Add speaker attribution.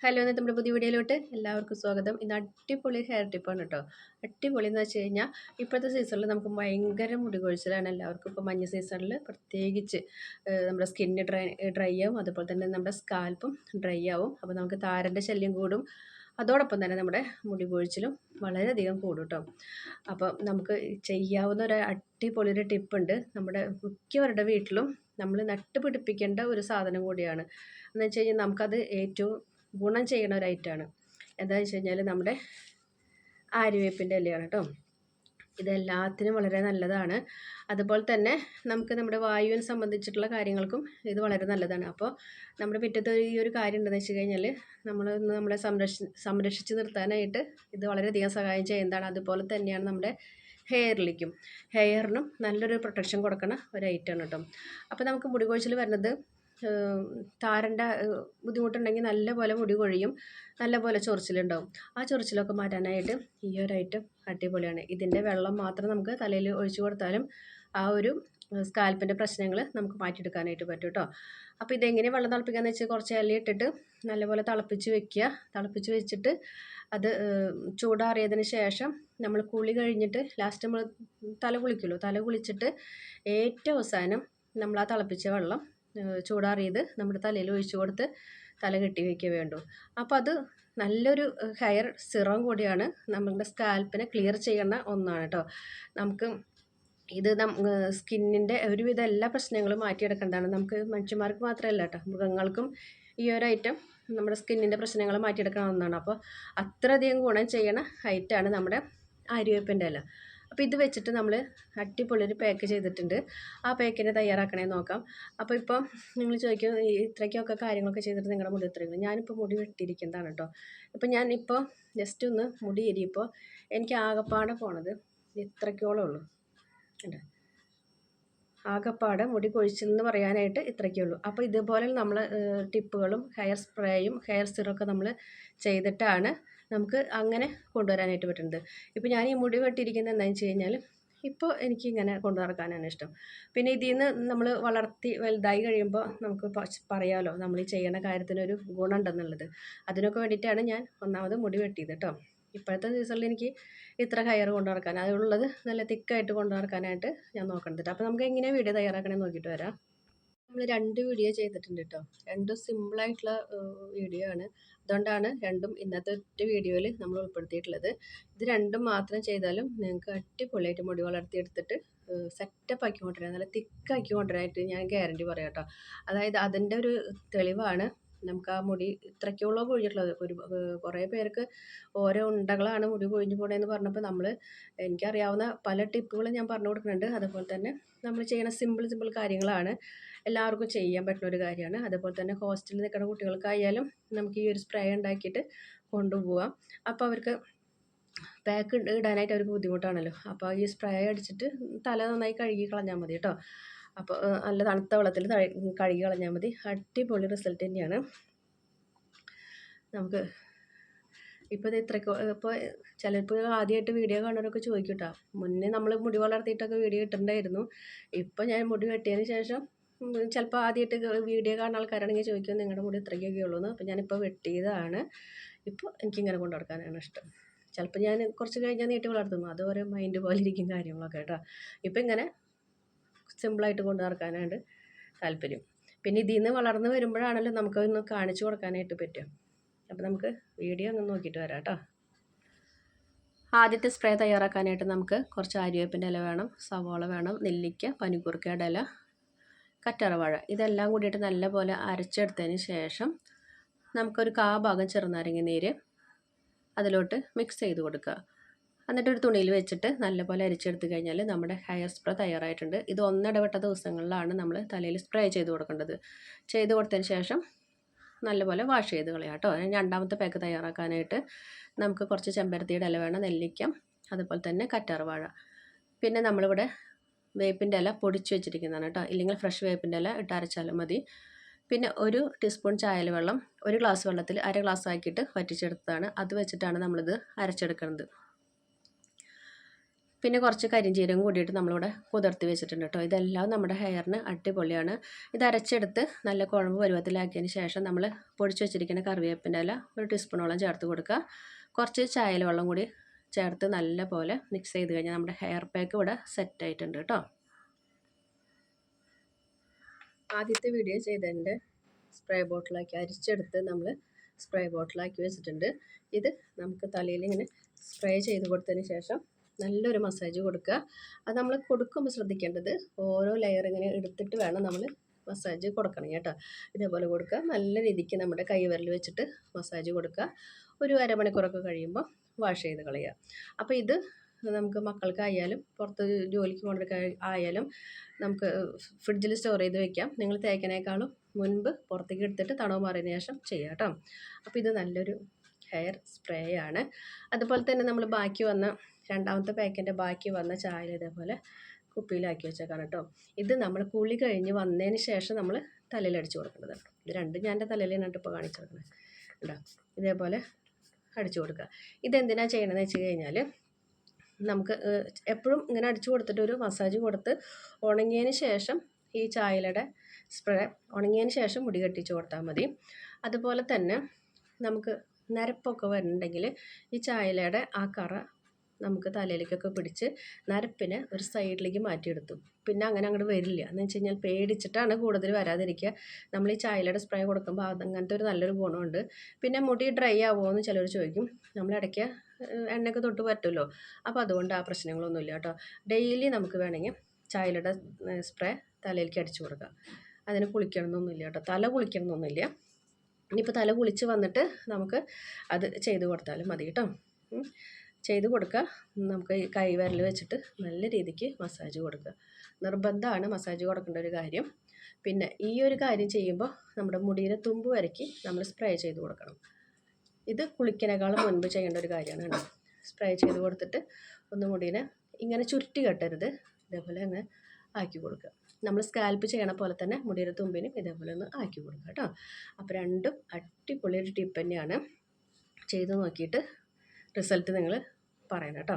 Speaker 1: Hello ഇന്നത്തെ നമ്മുടെ പുതിയ വീഡിയോയിലോട്ട് എല്ലാവർക്കും സ്വാഗതം. ഇന്ന് അടിപൊളി ഹെയർ ടിപ്പാണ് കേട്ടോ. അടിപൊളി എന്ന് വെച്ച് കഴിഞ്ഞാൽ ഇപ്പോഴത്തെ സീസണിൽ നമുക്ക് ഭയങ്കര മുടി കൊഴിച്ചിലാണ് എല്ലാവർക്കും. ഇപ്പോൾ മഞ്ഞ സീസണിൽ പ്രത്യേകിച്ച് നമ്മുടെ സ്കിന്ന് ഡ്രൈ ആവും, അതുപോലെ തന്നെ നമ്മുടെ സ്കാൽപ്പും ഡ്രൈ ആവും. അപ്പോൾ നമുക്ക് താരൻ്റെ ശല്യം കൂടും, അതോടൊപ്പം തന്നെ നമ്മുടെ മുടി കൊഴിച്ചിലും വളരെയധികം കൂടും കേട്ടോ. അപ്പോൾ നമുക്ക് ചെയ്യാവുന്ന ഒരു അടിപൊളി ഒരു ടിപ്പുണ്ട്. നമ്മുടെ മിക്കവരുടെ വീട്ടിലും നമ്മൾ നട്ടുപിടിപ്പിക്കേണ്ട ഒരു സാധനം കൂടിയാണ്. എന്ന് വെച്ച് കഴിഞ്ഞാൽ നമുക്കത് ഏറ്റവും ഗുണം ചെയ്യണ ഒരു ഐറ്റമാണ്. എന്താണെന്ന് വെച്ച് കഴിഞ്ഞാൽ നമ്മുടെ ആര്യവേപ്പിൻ്റെ ഇലയാണ് കേട്ടോ. ഇതെല്ലാത്തിനും വളരെ നല്ലതാണ്. അതുപോലെ തന്നെ നമുക്ക് നമ്മുടെ വായുവിനെ സംബന്ധിച്ചിട്ടുള്ള കാര്യങ്ങൾക്കും ഇത് വളരെ നല്ലതാണ്. അപ്പോൾ നമ്മുടെ മുറ്റത്ത് ഈ ഒരു കാര്യം ഉണ്ടെന്ന് വെച്ച് കഴിഞ്ഞാൽ നമ്മളെ സംരക്ഷിച്ച് നിർത്താനായിട്ട് ഇത് വളരെയധികം സഹായം ചെയ്യുന്നതാണ്. അതുപോലെ തന്നെയാണ് നമ്മുടെ ഹെയറിനും നല്ലൊരു പ്രൊട്ടക്ഷൻ കൊടുക്കുന്ന ഒരു ഐറ്റമാണ് കേട്ടോ. അപ്പോൾ നമുക്ക് മുടി കൊഴിച്ചിൽ വരുന്നത് താരൻ്റെ ബുദ്ധിമുട്ടുണ്ടെങ്കിൽ നല്ലപോലെ മുടി കൊഴിയും, നല്ലപോലെ ചൊറിച്ചിലുണ്ടാവും. ആ ചൊറിച്ചിലൊക്കെ മാറ്റാനായിട്ട് ഈ ഒരു ഐറ്റം അടിപൊളിയാണ്. ഇതിൻ്റെ വെള്ളം മാത്രം നമുക്ക് തലയിൽ ഒഴിച്ചു കൊടുത്താലും ആ ഒരു സ്കാൽപ്പിൻ്റെ പ്രശ്നങ്ങൾ നമുക്ക് മാറ്റിയെടുക്കാനായിട്ട് പറ്റും കേട്ടോ. അപ്പോൾ ഇതെങ്ങനെ വെള്ളം തിളപ്പിക്കാന്ന് വെച്ചാൽ കുറച്ച് ഇല ഇട്ടിട്ട് നല്ലപോലെ തിളപ്പിച്ച് വെക്കുക. തിളപ്പിച്ച് വെച്ചിട്ട് അത് ചൂടാറിയതിന് ശേഷം നമ്മൾ കുളി കഴിഞ്ഞിട്ട് ലാസ്റ്റ് നമ്മൾ തല കുളിക്കുമല്ലോ, തല കുളിച്ചിട്ട് ഏറ്റവും അവസാനം നമ്മൾ ആ തിളപ്പിച്ച വെള്ളം ചൂടാറിയത് നമ്മുടെ തലയിൽ ഒഴിച്ചു കൊടുത്ത് തല കെട്ടി വയ്ക്കുക വേണ്ടു. അപ്പോൾ അത് നല്ലൊരു ഹെയർ സിറം കൂടിയാണ്, നമ്മുടെ സ്കാൽപ്പിനെ ക്ലിയർ ചെയ്യുന്ന ഒന്നാണ് കേട്ടോ. നമുക്ക് ഇത് സ്കിന്നിൻ്റെ ഒരുവിധ എല്ലാ പ്രശ്നങ്ങളും മാറ്റിയെടുക്കേണ്ടതാണ്. നമുക്ക് മനുഷ്യന്മാർക്ക് മാത്രമല്ല കേട്ടോ, മൃഗങ്ങൾക്കും ഈ ഒരു ഐറ്റം നമ്മുടെ സ്കിന്നിൻ്റെ പ്രശ്നങ്ങൾ മാറ്റിയെടുക്കുന്ന ഒന്നാണ്. അപ്പോൾ അത്രയധികം ഗുണം ചെയ്യണ ഐറ്റമാണ് നമ്മുടെ ആര്യവേപ്പിൻ്റെ ഇല. അപ്പോൾ ഇത് വെച്ചിട്ട് നമ്മൾ അടിപൊളിയൊരു പാക്ക് ചെയ്തിട്ടുണ്ട്. ആ പാക്കിനെ തയ്യാറാക്കണേ നോക്കാം. അപ്പോൾ ഇപ്പം നിങ്ങൾ ചോദിക്കും ഇത്രയ്ക്കൊക്കെ കാര്യങ്ങളൊക്കെ ചെയ്തിട്ട് നിങ്ങളുടെ മുടി എത്രയും. ഞാനിപ്പോൾ മുടി വെട്ടിയിരിക്കുന്നതാണ് കേട്ടോ. ഇപ്പം ഞാനിപ്പോൾ ജസ്റ്റ് ഒന്ന് മുടി എരിയപ്പോൾ എനിക്ക് ആകപ്പാടെ പോണത് ഇത്രയ്ക്കോളം ഉള്ളൂ. ഉണ്ട് ആകപ്പാടെ മുടി കൊഴിച്ചിലെന്ന് പറയാനായിട്ട് ഇത്രയ്ക്കേ ഉള്ളൂ. അപ്പോൾ ഇതുപോലെ നമ്മൾ ടിപ്പുകളും ഹെയർ സ്പ്രേയും ഹെയർ സിറമൊക്കെ നമ്മൾ ചെയ്തിട്ടാണ് നമുക്ക് അങ്ങനെ കൊണ്ടുവരാനായിട്ട് പറ്റുന്നത്. ഇപ്പോൾ ഞാൻ ഈ മുടി വെട്ടിയിരിക്കുന്നത് എന്താണെന്ന് വെച്ച് കഴിഞ്ഞാൽ ഇപ്പോൾ എനിക്കിങ്ങനെ കൊണ്ടു നടക്കാനാണ് ഇഷ്ടം. പിന്നെ ഇതിൽ നിന്ന് നമ്മൾ വളർത്തി വലുതായി കഴിയുമ്പോൾ നമുക്ക് പറയാമല്ലോ നമ്മൾ ഈ ചെയ്യുന്ന കാര്യത്തിനൊരു ഗുണമുണ്ടെന്നുള്ളത്. അതിനൊക്കെ വേണ്ടിയിട്ടാണ് ഞാൻ ഒന്നാമത് മുടി വെട്ടിയത് കേട്ടോ. ഇപ്പോഴത്തെ സീസണിൽ എനിക്ക് ഇത്ര ഹെയർ കൊണ്ടു നടക്കാൻ അതുള്ളത് നല്ല തിക്കായിട്ട് കൊണ്ടു നടക്കാനായിട്ട് ഞാൻ നോക്കണത്. അപ്പോൾ നമുക്ക് എങ്ങനെയാണ് വീഡിയോ തയ്യാറാക്കണമെന്ന് നോക്കിയിട്ട് വരാം. നമ്മൾ 2 വീഡിയോ ചെയ്തിട്ടുണ്ട് കേട്ടോ. രണ്ടും സിമ്പിളായിട്ടുള്ള വീഡിയോ ആണ്. അതുകൊണ്ടാണ് രണ്ടും ഇന്നത്തെ ഒറ്റ വീഡിയോയിൽ നമ്മൾ ഉൾപ്പെടുത്തിയിട്ടുള്ളത്. ഇത് രണ്ടും മാത്രം ചെയ്താലും നിങ്ങൾക്ക് അടിപൊളിയായിട്ട് മുടി വളർത്തിയെടുത്തിട്ട് സെറ്റപ്പ് ആക്കി കൊണ്ടുവരാൻ, നല്ല തിക്കാക്കി കൊണ്ടുവരാനായിട്ട് ഞാൻ ഗ്യാരണ്ടി പറയാം കേട്ടോ. അതായത് അതിൻ്റെ ഒരു തെളിവാണ് നമുക്ക് ആ മുടി ഇത്രയ്ക്കോളം കൊഴിഞ്ഞിട്ടുള്ളത്. കുറേ പേർക്ക് ഓരോ ഉണ്ടകളാണ് മുടി കൊഴിഞ്ഞു പോകണമെന്ന് പറഞ്ഞപ്പോൾ എനിക്കറിയാവുന്ന പല ടിപ്പുകളും ഞാൻ പറഞ്ഞു കൊടുക്കുന്നുണ്ട്. അതുപോലെ തന്നെ നമ്മൾ ചെയ്യുന്ന സിമ്പിൾ കാര്യങ്ങളാണ്, എല്ലാവർക്കും ചെയ്യാൻ പറ്റുന്ന ഒരു കാര്യമാണ്. അതുപോലെ തന്നെ ഹോസ്റ്റലിൽ നിൽക്കുന്ന കുട്ടികൾക്കായാലും നമുക്ക് ഈ ഒരു സ്പ്രേ ഉണ്ടാക്കിയിട്ട് കൊണ്ടുപോകാം. അപ്പോൾ അവർക്ക് പാക്ക് ഇടാനായിട്ട് അവർക്ക് ബുദ്ധിമുട്ടാണല്ലോ. അപ്പോൾ ഈ സ്പ്രേ അടിച്ചിട്ട് തല നന്നായി കഴുകി കളഞ്ഞാൽ മതി കേട്ടോ. അപ്പോൾ നല്ല തണുത്ത വെള്ളത്തിൽ കഴുകി കളഞ്ഞാൽ മതി. അടിപൊളി റിസൾട്ട് തന്നെയാണ്. നമുക്ക് ഇപ്പോൾ ഇപ്പോൾ ചിലപ്പോൾ ആദ്യമായിട്ട് വീഡിയോ കാണുന്നവരൊക്കെ ചോദിക്കും കേട്ടോ. മുന്നേ നമ്മൾ മുടി വളർത്തിയിട്ടൊക്കെ വീഡിയോ ഇട്ടിട്ടുണ്ടായിരുന്നു. ഇപ്പോൾ ഞാൻ മുടി വെട്ടിയതിന് ശേഷം ചിലപ്പോൾ ആദ്യമായിട്ട് വീഡിയോ കാണുന്ന ആൾക്കാരാണെങ്കിൽ ചോദിക്കും നിങ്ങളുടെ മുടി ഇത്രയ്ക്കൊക്കെ ഉള്ളൂ എന്ന്. അപ്പോൾ ഞാനിപ്പോൾ വെട്ടിയതാണ്. ഇപ്പോൾ എനിക്കിങ്ങനെ കൊണ്ടു നടക്കാനാണ് ഇഷ്ടം. ചിലപ്പോൾ ഞാൻ കുറച്ച് കഴിഞ്ഞാൽ നീട്ടി വളർത്തും, അത് ഓരോ മൈൻഡ് പോലെ ഇരിക്കും കാര്യങ്ങളൊക്കെ കേട്ടോ. ഇപ്പോൾ ഇങ്ങനെ സിമ്പിളായിട്ട് കൊണ്ടു നടക്കാനാണ് താല്പര്യം. പിന്നെ ഇതിൽ നിന്ന് വളർന്ന് വരുമ്പോഴാണല്ലോ നമുക്കൊന്ന് കാണിച്ചു കൊടുക്കാനായിട്ട് പറ്റും. അപ്പോൾ നമുക്ക് വീഡിയോ ഒന്ന് നോക്കിയിട്ട് വരാം കേട്ടോ. ആദ്യത്തെ സ്പ്രേ തയ്യാറാക്കാനായിട്ട് നമുക്ക് കുറച്ച് ആര്യവേപ്പിൻ്റെ ഇല വേണം, സവോള വേണം, നെല്ലിക്ക, പനിക്കൂർക്കയുടെ ഇല, കറ്റാർവാഴ, ഇതെല്ലാം കൂടിയിട്ട് നല്ലപോലെ അരച്ചെടുത്തതിന് ശേഷം നമുക്കൊരു ഭാഗം ചെറുനാരങ്ങ നീര് അതിലോട്ട് മിക്സ് ചെയ്ത് കൊടുക്കുക. എന്നിട്ടൊരു തുണിയിൽ വെച്ചിട്ട് നല്ലപോലെ അരിച്ചെടുത്ത് കഴിഞ്ഞാൽ നമ്മുടെ ഹെയർ സ്പ്രേ തയ്യാറായിട്ടുണ്ട്. ഇത് ഒന്നിടവിട്ട ദിവസങ്ങളിലാണ് നമ്മൾ തലയിൽ സ്പ്രേ ചെയ്ത് കൊടുക്കേണ്ടത്. ചെയ്ത് കൊടുത്തതിന് ശേഷം നല്ലപോലെ വാഷ് ചെയ്ത് കളയാം കേട്ടോ. രണ്ടാമത്തെ പാക്ക് തയ്യാറാക്കാനായിട്ട് നമുക്ക് കുറച്ച് ചെമ്പരത്തിയുടെ ഇല വേണം, നെല്ലിക്ക, അതുപോലെ തന്നെ കറ്റാർവാഴ. പിന്നെ നമ്മളിവിടെ വേപ്പിൻ്റെ ഇല പൊടിച്ച് വെച്ചിരിക്കുന്നതാണ് കേട്ടോ. ഇല്ലെങ്കിൽ ഫ്രഷ് വേപ്പിൻ്റെ ഇല ഇട്ട് അരച്ചാലും മതി. പിന്നെ 1 ടീസ്പൂൺ ചായൽ വെള്ളം 1 ഗ്ലാസ് വെള്ളത്തിൽ 1/2 ഗ്ലാസ് ആക്കിയിട്ട് വറ്റിച്ചെടുത്തതാണ്. അത് വെച്ചിട്ടാണ് നമ്മളിത് അരച്ചെടുക്കുന്നത്. പിന്നെ കുറച്ച് കരിഞ്ജീരകം കൂടിയിട്ട് നമ്മളിവിടെ കുതിർത്തി വെച്ചിട്ടുണ്ട് കേട്ടോ. ഇതെല്ലാം നമ്മുടെ ഹെയറിന് അടിപൊളിയാണ്. ഇത് അരച്ചെടുത്ത് നല്ല കുഴമ്പ് പരുവത്തിലാക്കിയതിന് ശേഷം നമ്മൾ പൊടിച്ച് വെച്ചിരിക്കുന്ന കറിവേപ്പിൻ്റെ ഇല 1 ടീസ്പൂണോളം ചേർത്ത് കൊടുക്കുക. കുറച്ച് ചായല വെള്ളം കൂടി ചേർത്ത് നല്ല പോലെ മിക്സ് ചെയ്ത് കഴിഞ്ഞാൽ നമ്മുടെ ഹെയർ പാക്ക് ഇവിടെ സെറ്റ് ആയിട്ടുണ്ട് കേട്ടോ. ആദ്യത്തെ വീഡിയോ ചെയ്തതിൻ്റെ സ്പ്രേ ബോട്ടിലാക്കി അരിച്ചെടുത്ത് നമ്മൾ സ്പ്രേ ബോട്ടിലാക്കി വെച്ചിട്ടുണ്ട്. ഇത് നമുക്ക് തലയിൽ ഇങ്ങനെ സ്പ്രേ ചെയ്ത് കൊടുത്തതിന് ശേഷം നല്ലൊരു മസാജ് കൊടുക്കുക. അത് നമ്മൾ കൊടുക്കുമ്പോൾ ശ്രദ്ധിക്കേണ്ടത് ഓരോ ലെയർ ഇങ്ങനെ എടുത്തിട്ട് വേണം നമ്മൾ മസാജ് കൊടുക്കണം കേട്ടോ. ഇതേപോലെ കൊടുക്കുക. നല്ല രീതിക്ക് നമ്മുടെ കൈവിരൽ വെച്ചിട്ട് മസാജ് കൊടുക്കുക. ഒരു അരമണിക്കൂറൊക്കെ കഴിയുമ്പോൾ വാഷ് ചെയ്ത് കളയുക. അപ്പോൾ ഇത് നമുക്ക് മക്കൾക്കായാലും പുറത്ത് ജോലിക്ക് പോകുന്നവർക്ക് ആയാലും നമുക്ക് ഫ്രിഡ്ജിൽ സ്റ്റോർ ചെയ്ത് വെക്കാം. നിങ്ങൾ തേക്കണേക്കാളും മുൻപ് പുറത്തേക്ക് എടുത്തിട്ട് തണവ് മാറിയതിന് ശേഷം ചെയ്യാം കേട്ടോ. അപ്പോൾ ഇത് നല്ലൊരു ഹെയർ സ്പ്രേ ആണ്. അതുപോലെ തന്നെ നമ്മൾ ബാക്കി വന്ന രണ്ടാമത്തെ പാക്കിൻ്റെ ബാക്കി വന്ന ചായ ഇതേപോലെ കുപ്പിയിലാക്കി വെച്ചേക്കാണ് കേട്ടോ. ഇത് നമ്മൾ കുളി കഴിഞ്ഞ് വന്നതിന് ശേഷം നമ്മൾ തലയിൽ അടിച്ചു കൊടുക്കേണ്ടത് കേട്ടോ. ഇത് രണ്ടും ഞാൻ എൻ്റെ തലയിലാണ് ഇപ്പോൾ കാണിച്ചു കൊടുക്കുന്നത് കേട്ടോ. ഇതേപോലെ അടിച്ചു കൊടുക്കുക. ഇതെന്തിനാണ് ചെയ്യണമെന്ന് വെച്ച് കഴിഞ്ഞാൽ നമുക്ക് എപ്പോഴും ഇങ്ങനെ അടിച്ചു കൊടുത്തിട്ട് ഒരു മസാജ് കൊടുത്ത് ഉണങ്ങിയതിന് ശേഷം ഈ ചായലയുടെ സ്പ്രേ ഉണങ്ങിയതിന് ശേഷം മുടി കെട്ടിച്ച് കൊടുത്താൽ മതി. അതുപോലെ തന്നെ നമുക്ക് നരപ്പൊക്കെ വരുന്നുണ്ടെങ്കിൽ ഈ ചായലയുടെ ആ കറ നമുക്ക് തലയിലേക്കൊക്കെ പിടിച്ച് നരപ്പിനെ ഒരു സൈഡിലേക്ക് മാറ്റിയെടുത്തു. പിന്നെ അങ്ങനെ അങ്ങോട്ട് വരില്ല. എന്ന് വെച്ച് കഴിഞ്ഞാൽ പേടിച്ചിട്ടാണ് കൂടുതൽ വരാതിരിക്കുക. നമ്മൾ ഈ ചായലയുടെ സ്പ്രേ കൊടുക്കുമ്പോൾ അതങ്ങനത്തെ ഒരു നല്ലൊരു ഗുണമുണ്ട്. പിന്നെ മുടി ഡ്രൈ ആവുമോ എന്ന് ചിലർ ചോദിക്കും. നമ്മളിടയ്ക്ക് എണ്ണയൊക്കെ തൊട്ട് പറ്റുമല്ലോ. അപ്പോൾ അതുകൊണ്ട് ആ പ്രശ്നങ്ങളൊന്നുമില്ല കേട്ടോ. ഡെയിലി നമുക്ക് വേണമെങ്കിൽ ചായലയുടെ സ്പ്രേ തലയിലേക്ക് അടിച്ചു കൊടുക്കാം. അതിന് കുളിക്കണമെന്നൊന്നുമില്ല കേട്ടോ. തല കുളിക്കണമെന്നൊന്നുമില്ല. ഇനിയിപ്പോൾ തല കുളിച്ച് വന്നിട്ട് നമുക്ക് അത് ചെയ്ത് കൊടുത്താലും മതി കേട്ടോ. ചെയ്ത് കൊടുക്കുക. നമുക്ക് കൈവിരൽ വെച്ചിട്ട് നല്ല രീതിക്ക് മസാജ് കൊടുക്കുക. നിർബന്ധമാണ് മസാജ് കൊടുക്കേണ്ട ഒരു കാര്യം. പിന്നെ ഈ ഒരു കാര്യം ചെയ്യുമ്പോൾ നമ്മുടെ മുടിയുടെ തുമ്പ് വരയ്ക്ക് നമ്മൾ സ്പ്രേ ചെയ്ത് കൊടുക്കണം. ഇത് കുളിക്കണേക്കാളും മുൻപ് ചെയ്യേണ്ട ഒരു കാര്യമാണ് കേട്ടോ. സ്പ്രേ ചെയ്ത് കൊടുത്തിട്ട് ഒന്ന് മുടീനെ ഇങ്ങനെ ചുരുട്ടി കെട്ടരുത്. ഇതേപോലെ അങ്ങ് ആക്കി കൊടുക്കുക. നമ്മൾ സ്കാൽപ്പ് ചെയ്യണ പോലെ തന്നെ മുടിയുടെ തുമ്പിനും ഇതേപോലെ ഒന്ന് ആക്കി കൊടുക്കുക കേട്ടോ. അപ്പോൾ രണ്ടും അടിപൊളി ഒരു ടിപ്പ് തന്നെയാണ്. ചെയ്ത് നോക്കിയിട്ട് റിസൾട്ട് നിങ്ങൾ പറയണം കേട്ടോ.